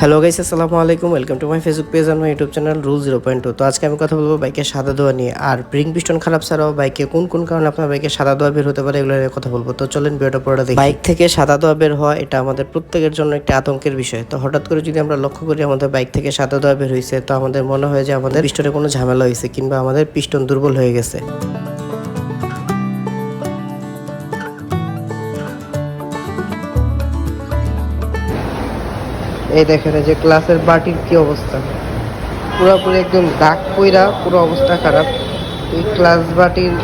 Hello guys, আসসালামু আলাইকুম। Welcome to my Facebook page আর মাই ইউটিউব চ্যানেল রুল 0.2। তো আজকে আমি কথা বলবো বাইকের সাদা ধোয়া নিয়ে, আর রিং পিস্টন খারাপ ছাড়াও বাইকে কোন কোন কারণে আপনার বাইকে সাদা ধোয়া বের হতে পারে এগুলো নিয়ে কথা বলবো। তো চলেন ভিডিওটা পুরোটা দেখি। বাইক থেকে সাদা ধোয়া বের হওয়া এটা আমাদের প্রত্যেকের জন্য একটা আতঙ্কের বিষয়। তো হঠাৎ করে যদি আমরা লক্ষ্য করি আমাদের বাইক থেকে সাদা ধোয়া বের হয়েছে, তো আমাদের মনে হয় যে আমাদের পিস্টনে কোনো ঝামেলা হয়েছে কিংবা আমাদের পিস্টন দুর্বল হয়ে গেছে। এই দেখেন যে ক্লাসের বাটির কি অবস্থা, পুরোপুরি একদম দাগ পইরা পুরো অবস্থা খারাপ। এই ক্লাস বাটির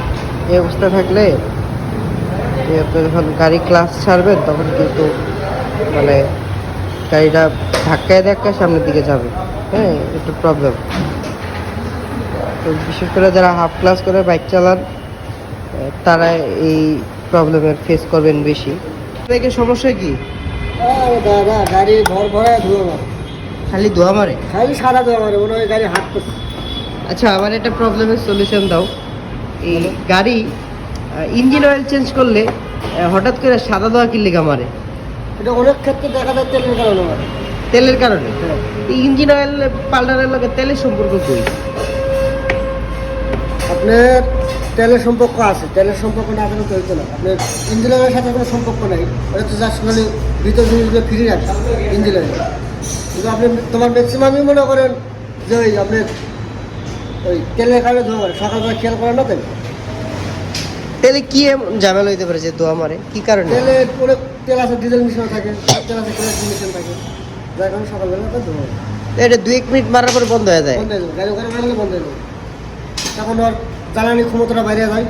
এই অবস্থা থাকলে আপনি যখন গাড়ি ক্লাস ছাড়বেন তখন কিন্তু মানে গাড়িটা ধাক্কায় ধাক্কায় সামনের দিকে যাবে, হ্যাঁ, একটু প্রবলেম। তো বিশেষ করে যারা হাফ ক্লাস করে বাইক চালান তারা এই প্রবলেমের ফেস করবেন বেশি। বাইকের সমস্যা কি? দাদা গাড়ি ঘর ভরায় ধুয়ে মারে, খালি ধোয়া মারে, খালি সারা ধোয়া মারে, মনে হয় গাড়ি হাত করছে। আচ্ছা, আমার একটা প্রবলেমের সলিউশন দাও। এই গাড়ি ইঞ্জিন অয়েল চেঞ্জ করলে হঠাৎ করে সাদা ধোয়া কি লেগা মারে? এটা অনেক ক্ষেত্রে দেখা যায় তেলের কারণে মারে। তেলের কারণে? এই ইঞ্জিন অয়েল পাল্টানোর লগে তেলের সম্পর্ক কই? আপনার তেলের সম্পর্ক আছে, তেলের সম্পর্ক না থাকলে তো হইতো না। আপনার ইঞ্জিন অয়েলের সাথে কোনো সম্পর্ক নেই, ওটা তো জাস্ট মানে ভিতর জিনিসগুলো ফ্রি রাখে ইঞ্জিন অয়েল। কিন্তু আপনি তোমার ম্যাক্সিমামই মনে করেন যে ওই আপনার ওই তেলের কারণে ধোয়া মারে, সকালবেলা খেয়াল করেন না তাই? তেলে কি এমন ঝামেলা হইতে পারে যে ধোয়া মারে? কি কারণে? তেলে অনেক তেল আছে, ডিজেল মিশন থাকে, তেল আছে কেরোসিন মিশন থাকে, যার কারণে সকালবেলা তো ধোয়া মারে। এটা 2-1 মিনিট মারার পরে বন্ধ হয়ে যায়। বন্ধ হয়ে যাবে, গাড়ি ওখানে মারলে বন্ধ হয়ে যাবে, তখন আর জ্বালানি ক্ষমতাটা বাইরে যায়।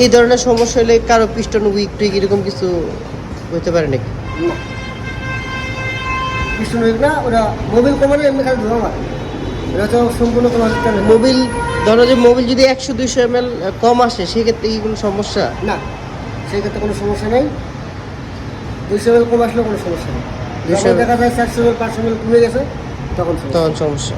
এই ধরনের সমস্যা হলে কারো পিস্টন উইক টুইক এরকম কিছু হতে পারে নাকি? না, পিস্টন উইক না, ওরা মোবিল কমালে এমনি খালি ধোয়া মারে, এটা তো সম্পূর্ণ তোমার মোবিল, ধরো যে মোবিল যদি 100-200 ml কম আসে সেক্ষেত্রে কি কোনো সমস্যা? না, সেই ক্ষেত্রে কোনো সমস্যা নেই। 200 ml কম আসলেও কোনো সমস্যা নেই। যখন দেখা যায় 400 ml 500 ml কমে গেছে তখন সমস্যা।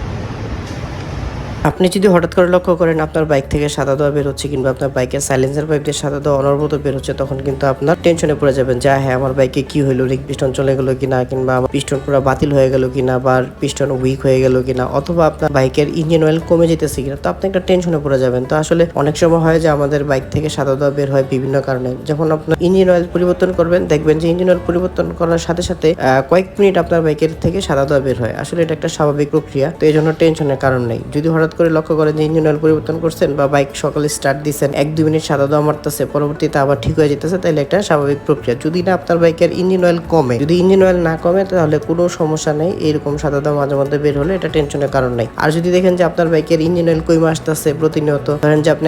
আপনি যদি হঠাৎ করে লক্ষ্য করেন আপনার বাইক থেকে সাদা ধোয়া বের হচ্ছে কিংবা আপনার বাইকের সাইলেন্সার পাইপ দিয়ে সাদা ধোয়া অনবরত বের হচ্ছে, তখন কিন্তু আপনার টেনশনে পড়ে যাবেন যে হ্যাঁ, আমার বাইকে কি হলো, রিং পিস্টন চলে গেলো কিনা, কিংবা আমার পিস্টন পুরো বাতিল হয়ে গেল কিনা, বা পিস্টন উইক হয়ে গেল কিনা, অথবা আপনার বাইকের ইঞ্জিন অয়েল কমে যেতেছে কিনা। তো আপনি একটা টেনশনে পড়ে যাবেন। তো আসলে অনেক সময় হয় যে আমাদের বাইক থেকে সাদা ধোয়া বের হয় বিভিন্ন কারণে। যখন আপনার ইঞ্জিন অয়েল পরিবর্তন করবেন দেখবেন যে ইঞ্জিন অয়েল পরিবর্তন করার সাথে সাথে কয়েক মিনিট আপনার বাইকের থেকে সাদা ধোয়া বের হয়। আসলে এটা একটা স্বাভাবিক প্রক্রিয়া, তো এই জন্য টেনশনের কারণ নেই। যদি হঠাৎ করে লক্ষ্য করেন যে ইঞ্জিন অয়েল পরিবর্তন করছেন বা বাইক সকালে স্টার্ট দিচ্ছেন, 1-2 মিনিট সাদা ধোয়া মারতেছে, পরবর্তীতে আবার ঠিক হয়ে যেতেছে, তাহলে একটা স্বাভাবিক প্রক্রিয়া। যদি না আপনার বাইকের ইঞ্জিন অয়েল কমে, যদি ইঞ্জিন অয়েল না কমে তাহলে কোনো সমস্যা নেই। এরকম সাদা ধোয়া মাঝে মধ্যে বের হলে এটা টেনশনের কারণ নেই। আর যদি দেখেন যে আপনার বাইকের ইঞ্জিন অয়েল কমে আসতেছে প্রতিনিয়ত, ধরেন যে আপনি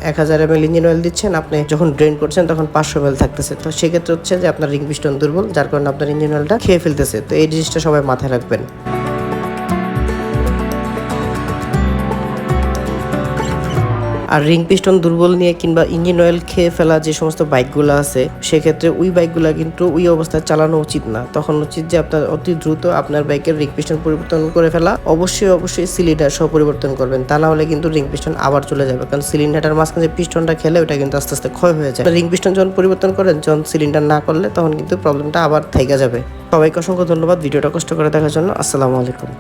1000 ml ইঞ্জিন অয়েল দিচ্ছেন, আপনি যখন ড্রেন করছেন তখন 500 ml থাকতেছে, তো সেক্ষেত্রে হচ্ছে যে আপনার রিং পিস্টন দুর্বল, যার কারণে আপনার ইঞ্জিন অয়েলটা খেয়ে ফেলতেছে। তো এই জিনিসটা সবাই মাথায় রাখবেন। আর রিং পিস্টন দুর্বল নিয়ে কিংবা ইঞ্জিন অয়েল খেয়ে ফেলা যে সমস্ত বাইকগুলো আছে, সেক্ষেত্রে ওই বাইকগুলো কিন্তু ওই অবস্থায় চালানো উচিত না। তখন উচিত যে আপনার অতি দ্রুত আপনার বাইকের রিং পিস্টন পরিবর্তন করে ফেলা, অবশ্যই সিলিন্ডার সহ পরিবর্তন করবেন। তা না হলে কিন্তু রিং পিস্টন আবার চলে যাবে, কারণ সিলিন্ডারটার মাঝখানে যে পিস্টনটা খেলে ওটা কিন্তু আস্তে আস্তে ক্ষয় হয়ে যায়। রিং পিস্টন যখন পরিবর্তন করেন, যখন সিলিন্ডার না করলে তখন কিন্তু প্রবলেমটা আবার থেকে যাবে। সবাইকে অসংখ্য ধন্যবাদ ভিডিওটা কষ্ট করে দেখার জন্য। আসসালামু আলাইকুম।